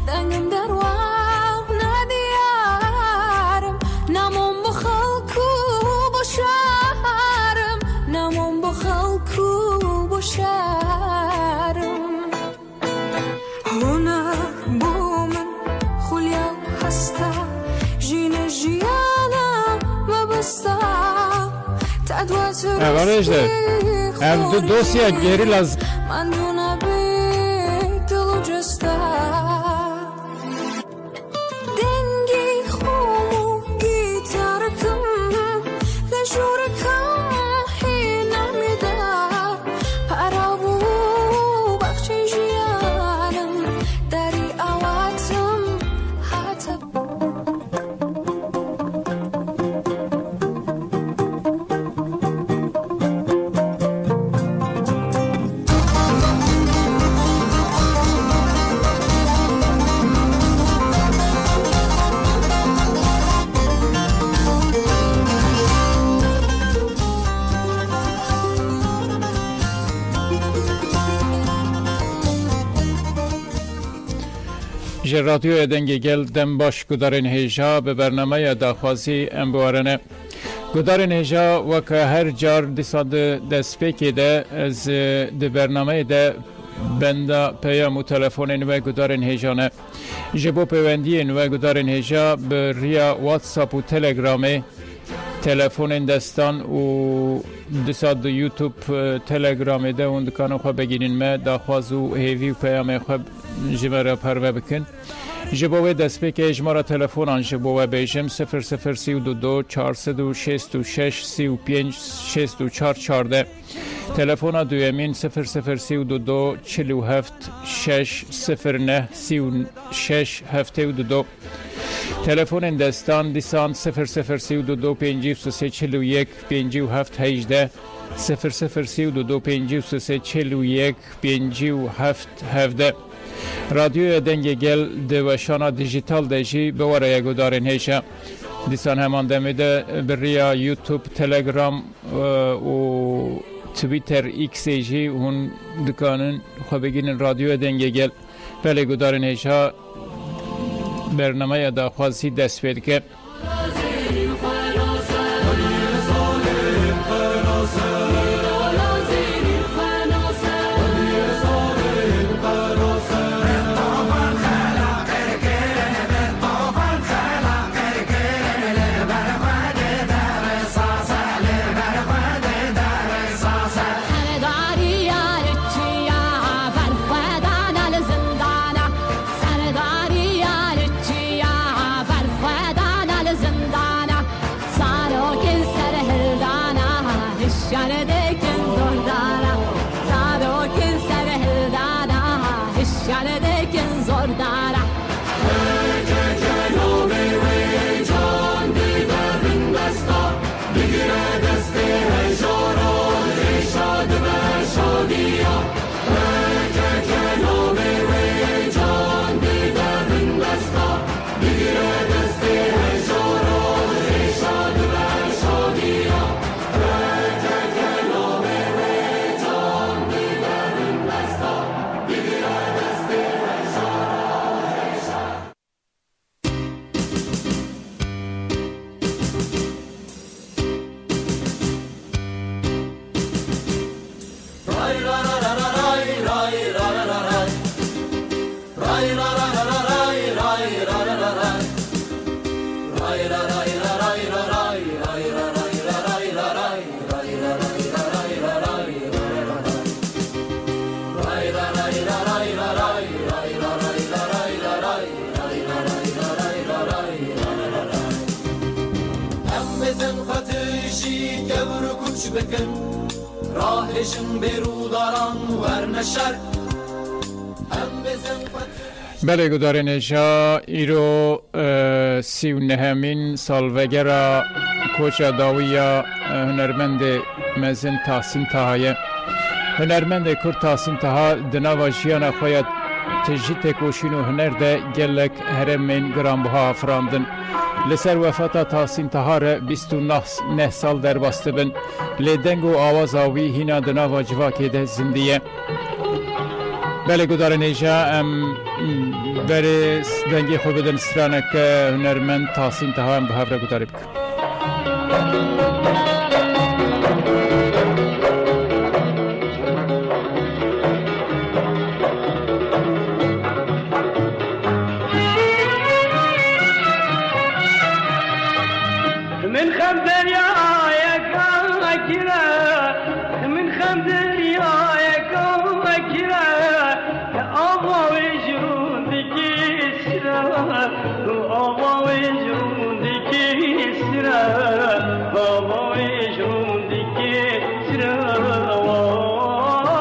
دنگم در وام ندیارم نمون با خلکو با شهرم نمون با خلکو با شهرم هنر با من خلیا هستا جین جیانم و بستا تدوات رستی هم دوسیه گیری لازم من دونه بی دلو جستا دنگی خومو گیتارکم لجورکم هینا میدار پرابو بخشی جیانم داری آواتم حتی رادیو دنگی گل دم باش گدارن هیجا به برنامه داخوازی امبوارنه گدارن هیجا وکه هر جار دیساد دسپیکی ده از ده برنامه ده بنده پیام و تلفون نوی گدارن هیجانه جبو پیوندی نوی گدارن هیجا به ریا واتساپ و تلگرامه تلفون دستان و دیساد یوتیوب تلگرام ده اون دکانو خواه بگیرین ما داخواز و هیوی و پیام خواه جمعه پروه بکن جبوه دست بک اجماره تلفون جبوه بیجم 0032 466 35 64 14 تلفون دویمین 0032 47 6 09 36 72 تلفن دستان دیسان 0032 53 41 57 18 0032 53 41 57 17 رادیو دنگ گل دوشانا دیجیتال دجی بواره یکو دارین هیشه دیسان همان دمیده بریا یوتیوب تلگرام و تویتر ایکس ایجی هون دکانن خواه بگیرن رادیو دنگ گل بله یکو دارین هیشه برنامه داخوازی دست بید که بکن راهشون برو دارن ورنشر بله گدارن ایشا ایرو 39مین سالوگر کوچ داویا هنرمند مزن تحسین تهایه هنرمند کرد تحسین تها دناوا جیانا خوید تجیت کوشین و هنر ده گلک هرمین گرانبها افراندن لسر وفاتا تحسین تها را 29 سال در بسته بن لیدنگ و آواز آوی هینا دناوا جواکی ده زندیه بله گدارن ایشا بری دنگی خوب بدن سرانه که هنرمند تحسین تها هم به هفره گذاری بکن. من خم دریایک آکیره من خم دریایک آکیره آوا وجرون دیکسره آوا وجرون دیکسره آوا وجرون دیکسره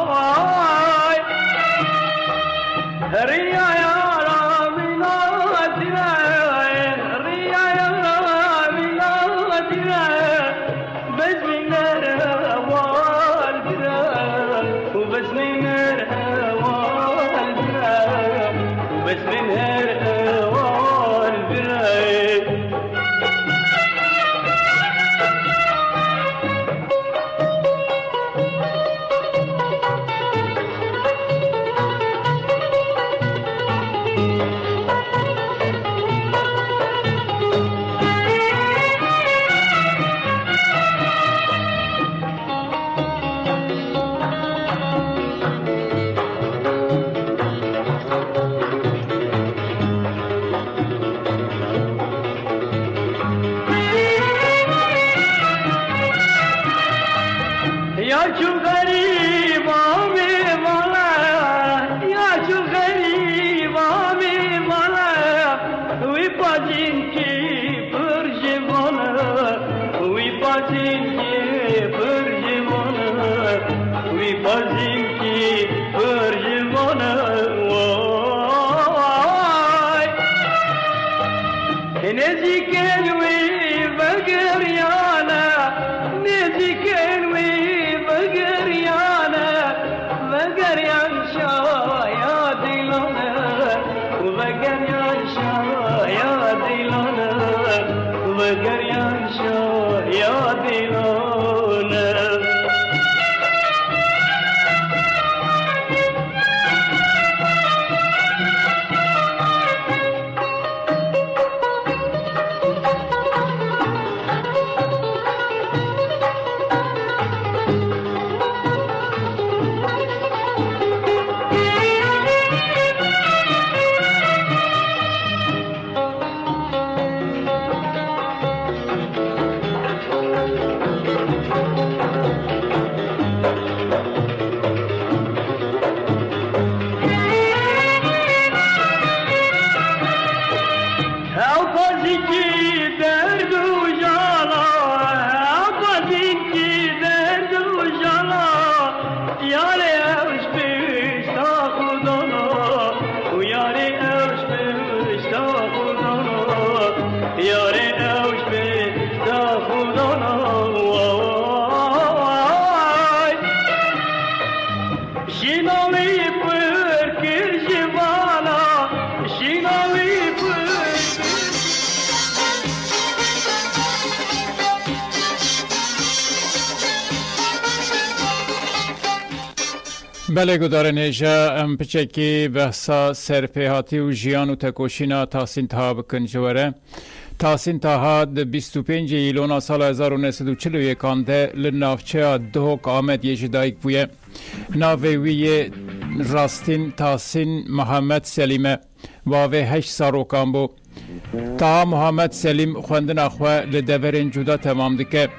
وای ریایا بله گدار نیجا ام پچکی بحثا سرپیهاتی و جیان و تکوشینا تحسین تها بکن جواره. تحسین تها ده 25 ایلونا سال 1941 ده لنافچه دهوک آمد یجدایک بویه. ناوی راستین تحسین محمد سلیمه واوی 8 ساروکان بو. تا محمد سلیم خوندن اخوه لدورین جدا تمام دکه.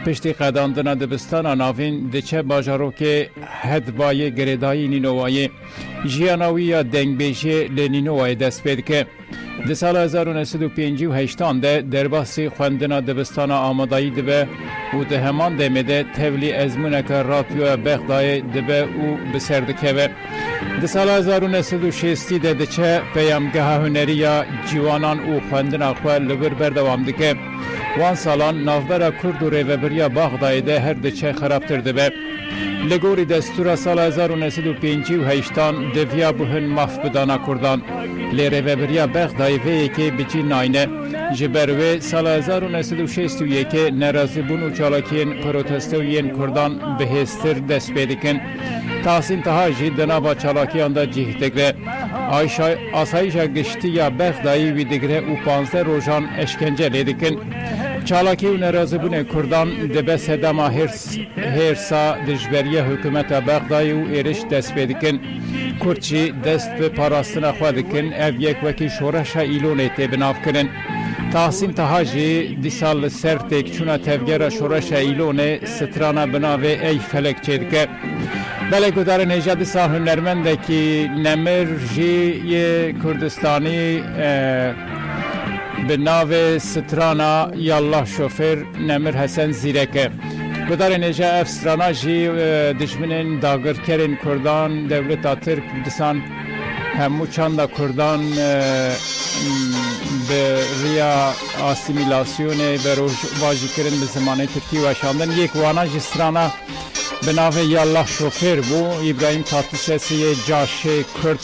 پشتی قداندن دبستان ناوین دچه باجارو که هدبای گریدایی نینوایی جیاناوی یا دنگ بیشه لنینوایی دست پید که ده سال 1958 ده در بحثی خوندن دبستان آمادایی دبه و ده همان دمیده تولی ازمونه که رادیو بغدای دبه و بسردکه و ده سال 1960 ده دچه پیامگاه هنری یا جوانان و خوندن اخوه لبر بردوام دکه وان سالان نافبر کرد و ریوبریا بغدای ده هر دچه خرابتر دبه لگوری دستور سال 1958 دویا بوهن ماف بدانا کردان لیریوبریا بغدای وی که بچی ناینه جبروی سال 1961 نرازی بون و چالاکین پروتستوین کردان به هستر دست پیدکن تحسین تها جید دنا با چالاکی آنده جیه دگره آسایش گشتی یا بغدایی وی دگره و 15 روزان اشکنجه لیدکن چالاکی و نرازبون کردان دبه سدما هرسا دجبریه حکومت بغدایی و ایرش دست بیدکن کرچی دست به پاراستن خواه دکن او یک وکی شورش ایلونه تی بناف کنن تحسین تهاجی دی سال سر تک چونه تفگر شورش ایلونه سترانا بناوه ای فلک چیدکه بله گدار نژاد سال هنرمنده که نمرجی کردستانی به ناو سترانا یالله شوفر نمر حسن زیرکه گدار نژاد اف سترانا جی دشمنین داگر کرن کردان دولت ترک کردستان همو چند کردان به ریا آسیمیلاسیون به واجی کردن به زمان ترکی و شاندن یک وانا جسترانا به ناو یالله شوفر بو ابراهیم تاتیسسی جاش کرد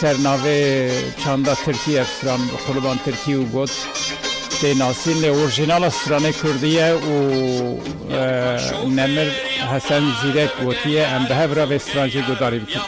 سرناوه چاندا ترکی افسران خلبان ترکی و گود ده ناسین اورجینال استرانه کردیه و نمر حسن زیرک گوتیه ام به هفره و استرانجی گداری بکن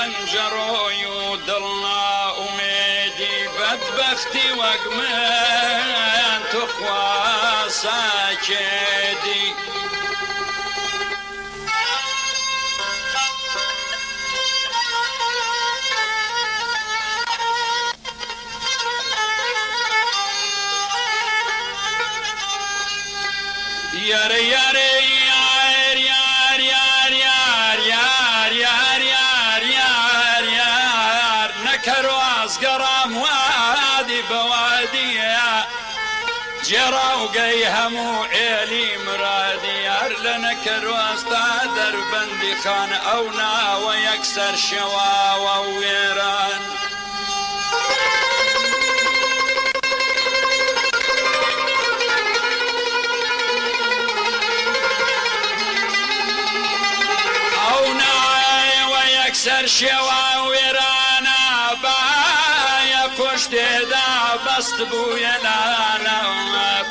خنجروي ودلنا أميدي بدبختي وقمان تخوى ساكدي ياري ياري يار يار يار يار يار يار يار يار يار نكروا أصقرام وادي بوادي جرا وقيهمو إلي مرادي يار لنكروا أستادر بندي خان أونا ويكسر شوا وويران سر شوا ويرانا بايا پشت دا بست بويا لانا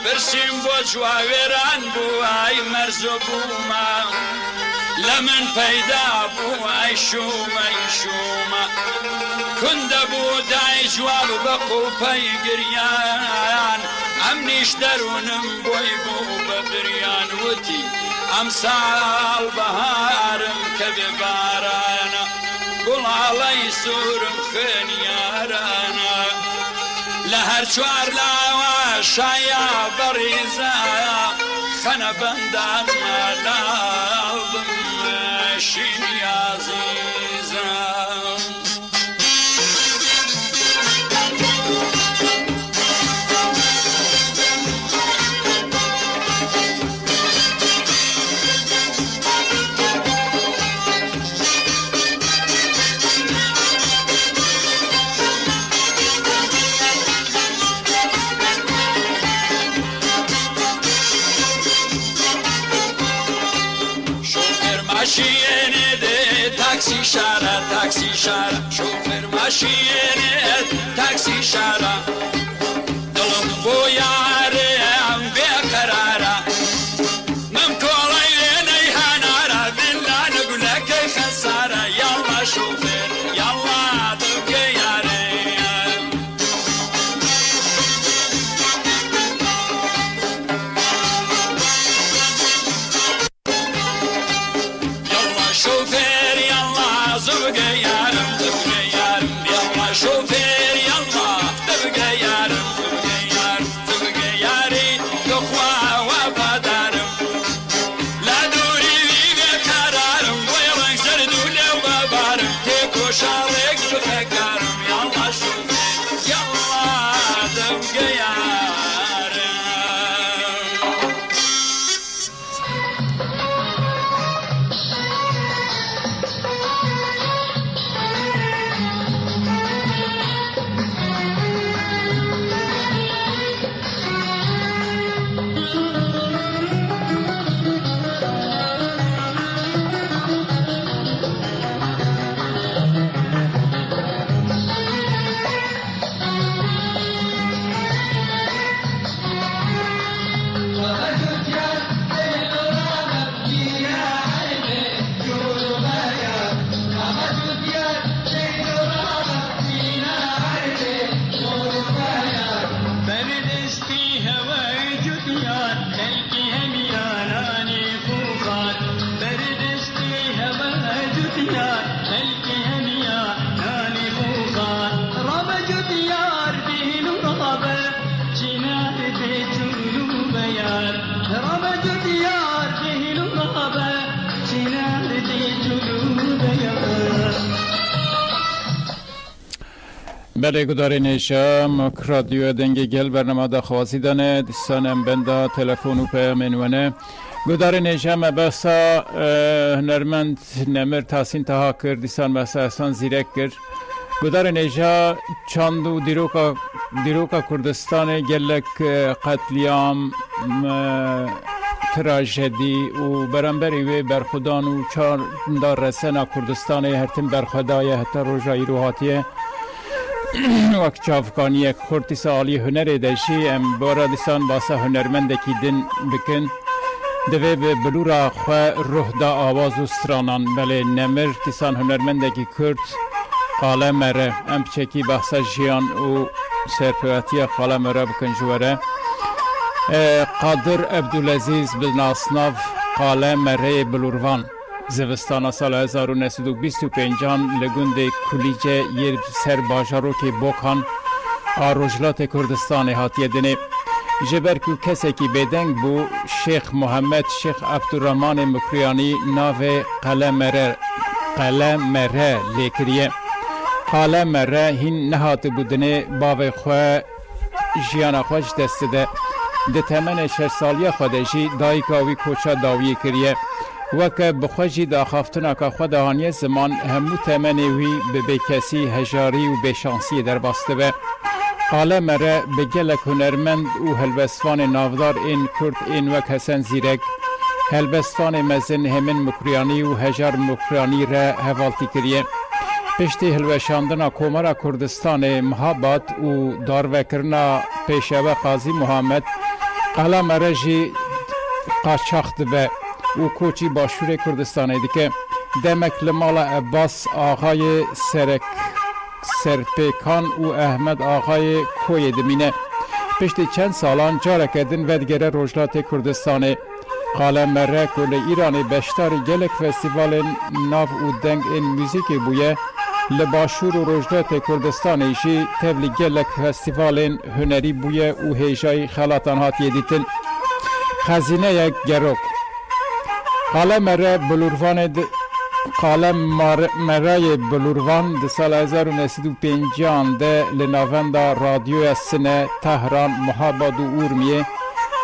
برسيم بوجوا ويران بواي مرزو بوما لمن پیدا بواي شوما شوما كند بو داي جواب بقوبي قريان امنيش درونم بوي بو ببريان وتي امسال بهارم كببارانا قل علي سورم خنيارانا لهر شوار لاوا شايا بريزا خنا بندان لالبم شين يا زيزا تاكسي شارع شوفر ماشينة تاكسي شارع دلم بو ياري عم بقرارة ممكولي ليني هنارة بالله نقول لك خسارة يلا شوفر يلا تبقى ياري يلا شوفر تبقى يارم تبقى يارم يلا شوفير يلا تبقى يارم تبقى يارم تبقى ياري تخوى وبدارم لا دوري بيبي كرارم ويرنك زردولي وببارم تيكو شارك بخكارم يلا شوفير يلا تبقى يارم بله گدار نیشم رادیو دنگ گل برنامه دا خواستی دانه دیستانم بنده تلفن و پیامین ونه گدار نیشم بسا هنرمند نمر تاسین تها کرد دیستان بسا احسان زیرک کرد گدار نیشا چاندو دیروکا کردستان گلک قتلیام تراژدی و برانبری و برخودان و چار دار رسنا کردستان هرتن برخدای حتی روژایی روحاتیه وقت چافکانی کورتی سالی هنر داشی ام بارا دیسان باسا هنرمند کی دن بکن دوی به بلورا خواه روح دا آواز و سترانان بله نمر تیسان هنرمندگی کرد قاله مره ام چکی بحث جیان و سرپیاتی قاله مره بکن جوره قادر عبدالعزیز بناسناف قاله مره بلوروان زوستان سال 1925 لگوند کلیجه یر سر باجارو که بوکان آروجلات کردستان هاتیه دنه جبر کو کسی که بدنگ بو شیخ محمد شیخ عبدالرحمن مکریانی ناو قلم مره لیکریه قلم مره هین نهات بودنه باوی خواه جیان خوش دسته ده ده تمن 6 سالی خودشی دایکاوی کوچا داوی کریه وکه بخوشی دا خافتنا که خود هانیه زمان همو تمنوی به بکسی هجاری و بشانسی در باسته به قاله مره به گلک هنرمند و هلبستفان نافدار این کرد این وک حسن زیرک هلبستفان مزن همین مکریانی و هجار مکریانی را حوالتی کریه پشتی هلوشاندنا کومرا کردستان محابات و داروکرنا پیشوه قاضی محمد قاله مره جی قاچاخت به و کوچی باشور کردستان دیگه دمک لمال عباس آقای سرپیکان و احمد آقای کوی دمینه پشت چند سالان جاره کردن و دیگره روجلات کردستان قاله مره کل ایران بشتاری گلک فستیوال ناو و دنگ این موزیک بویه لباشور و روجلات کردستان ایشی تبلی گلک فستیوال هنری بویه و هیجای خلاتان هاتیه دیتن خزینه یک گروک قاله مره بلوروان قاله مره بلوروان ده سال 1950 ده لناوندا رادیو سنه تهران محاباد و اورمیه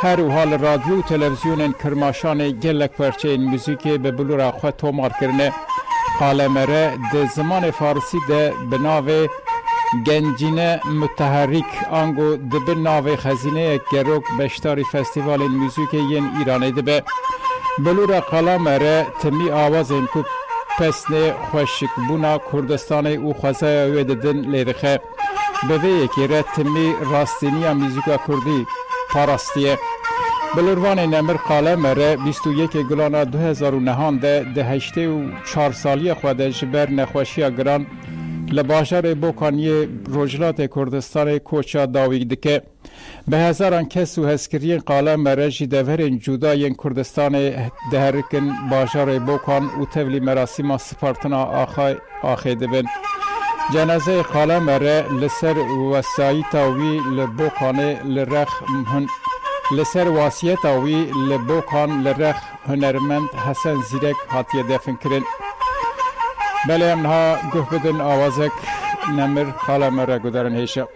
هر و حال رادیو و تلویزیون کرماشان گلک پرچه موزیک به بلورا خواه تومار کرنه قاله مره ده زمان فارسی ده بناوه گنجینه متحرک آنگو ده بناوه خزینه گروک بشتاری فستیوال موزیک ین ایرانه ده به بلورا قاله مره تمی آواز این که پسنه خوشک بونا کردستان او خوزه ویددن لیرخه به وی که را تمی راستینی موزیکا کردی پاراستیه بلوروان نمر قاله مره 21 گلان 2009 ده 84 سالی خودش بر نخوشی گران لباشر بوکانی روجلات کردستان کوچا داوی دکه به هزاران کس و هسکرین قاله مره جی دورین جودای کردستان دهرکن باجار بوکان و تولی مراسم سپارتنا آخی دبن جنازه قاله مره لسر وسایی تاوی لبوکان لرخ لسر واسیه تاوی لبوکان لرخ هنرمند حسن زیرک هاتیه دفن کرن بله امنها گوه بدن آوازک نمر قاله مره گدارن هیشه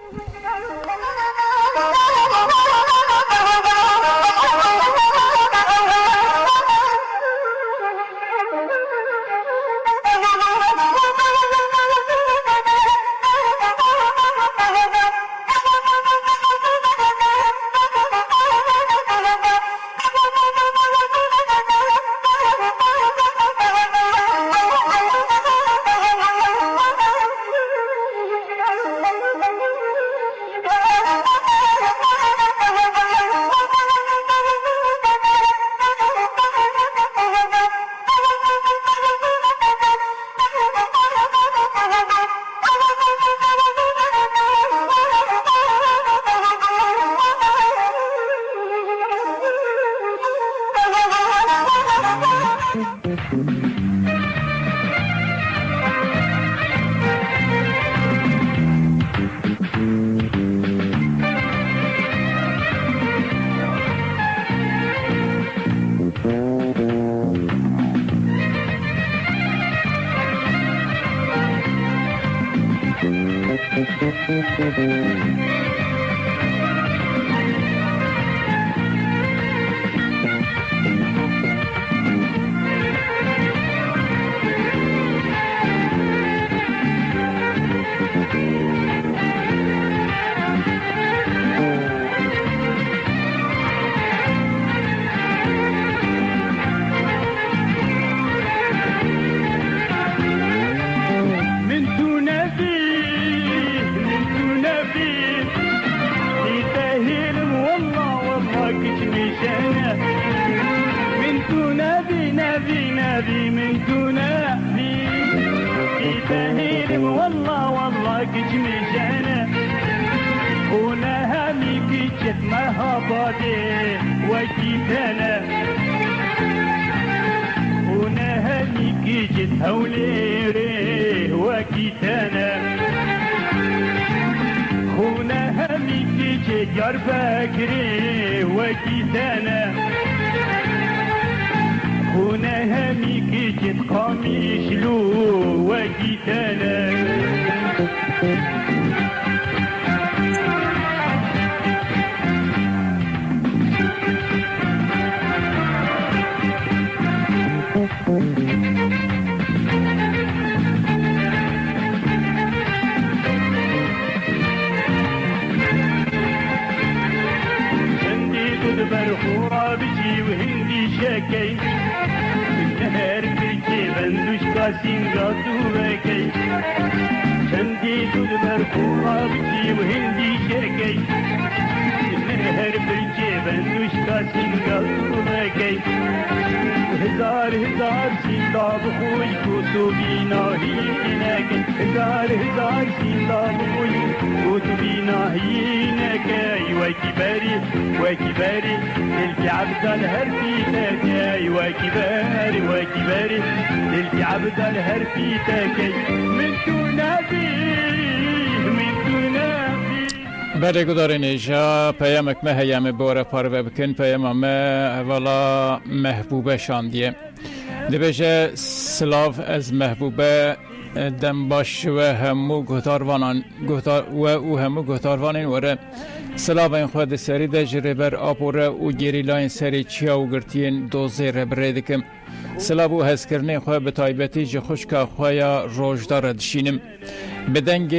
من تو نبی وكيفهم والله والله كجمي جانا هنا همي كجت مهبادي وكيفنا هنا همي كجت هوليري وكيفنا هنا همي كجت جربكري وكيفنا هنا همي كجت قاميشلو وكيفنا برخورا بشي وهندي شاكي النهار بركي بندوش قاسين قاسو باكي شندي دود برخورا بشي وهندي شاكي النهار بركي بندوش قاسين قاسو باكي هزار هزار سيلا بخوي كتبينا هيناك هزار هزار سيلا بخوي كتبينا هيناك وكباري وكباري تلك عبد الهرفي تاكي وكباري وكباري تلك عبد الهرفي تاكي من تنادي من تنادي بله گدارین ایجا پیامک مه هیام بوره پاره بکن پیام مه والا محبوبه شاندیه دبیجه سلاف از محبوبه دم باش و همو گهتاروانان و او همو گهتاروانین وره سلاف این خود سری ده جربر آپوره و گیری لاین سری چیا و گرتین دوزه ربره دکم سلاف و هز کرنه خواه به تایبتی جه خوشکا خواه روشدار دشینم بدنگ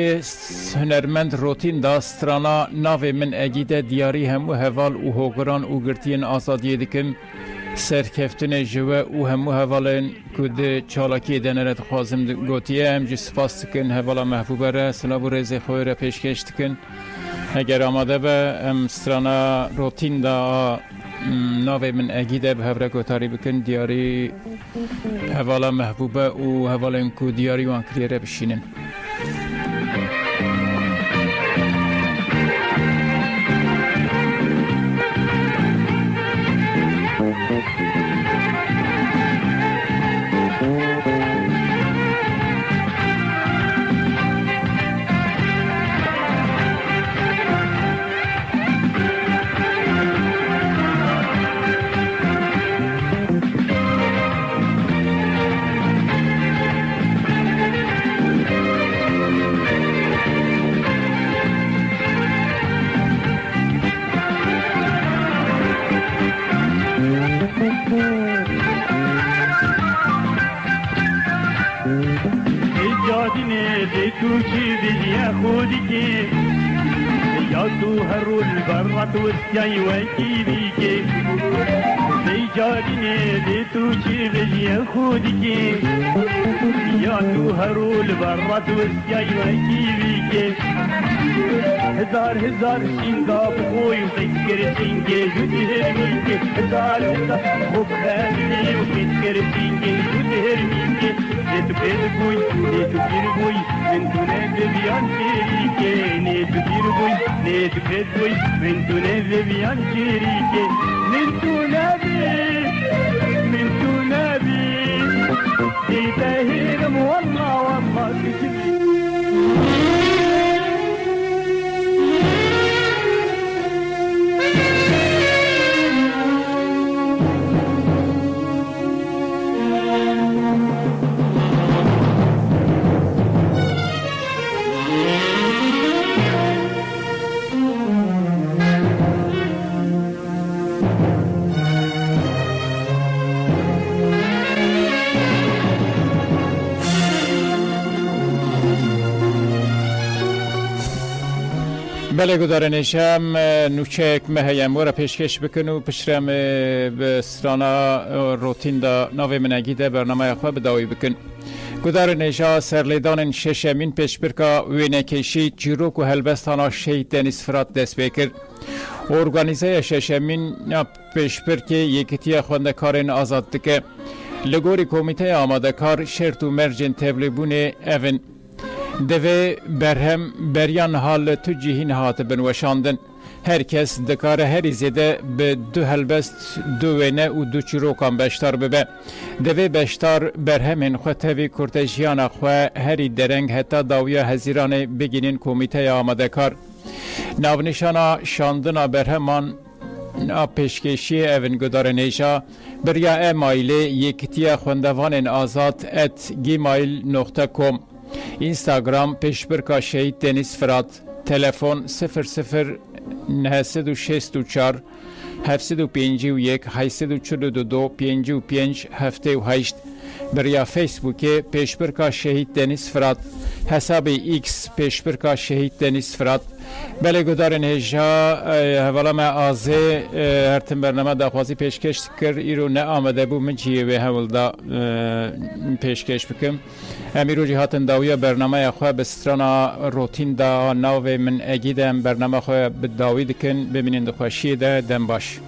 هنرمند روتین دا سترانا ناوی من اگیده دیاری همو هوال و هوگران و گرتین آزادی دکم سرکفتن جوه و همو هوالین کد چالاکی دنرد خوازم گوتیه هم جی سپاس دکن هوالا محبوبه را سلاف و رزی خوی را پیشکش دکن اگر آماده به هم سترانا روتین دا ناوی من اگیده به هفره گوتاری بکن دیاری هوالا محبوبه و هوالین کد دیاری وان کریره بشینن جاي وكيبيكي زي جاريني دي توشي غجي خودكي يا توهرول برات وسجاي وكيبيكي هزار هزار شينغا بخوي وفكر سينجي يدهر ميكي هزار هزار خوب خالي وفكر سينجي يدهر ميكي نيتو بيربوي نيتو بيربوي من تناد بيان شريكي نيتو بيربوي نيتو بيربوي من تناد بيان شريكي من تنادي تتهيرم والله والله تجمي بله گذارنشم نوچک مهیم ورا پیشکش بکن و پشرم به سترانا روتین دا ناوی منگیده برنامه خواه بداوی بکن گذارنشا سرلیدان ششمین پیشبرکا وینکشی جیروک و هلبستانا شهید دنیس فرات دست بکر ارگانیزه ششمین پیشبرکی یکیتی خوندکارین آزاد دکه لگوری کمیته آماده کار شرط و مرجن تبلیبون اون دوی برهم بریان حال تو جهین هات بنوشاندن هر کس دکاره هری زیده به دو هلبست دو وینه و دو چروکان بشتار ببه دوی بشتار برهمین خو تاوی کرتجیان خو هری درنگ حتی داویا هزیران بگینین کمیته آماده کار ناونشانا شاندنا برهمان پیشکشی اون گدار نیشا بریا ایمایل یکتیا خوندوان آزاد @gmail.com اینستاگرام پیشبرکا شهید دنیس فرات تلفن 00 764 751 842 55 بریا فیسبوک پیشبرکا شهید دنیس فرات حساب ایکس پیشبرکا شهید دنیس فرات بله گدار نهجا حوالا ما آزه هرتن برنامه داخوازی پیشکش کر ایرو نه آمده بو من چیه به حول دا پیشکش بکم امیرو جهاتن داویا برنامه خواه بسترانا روتین دا ناوه من اگیدم برنامه خواه بداوی دکن ببینین دخواشی ده دن باش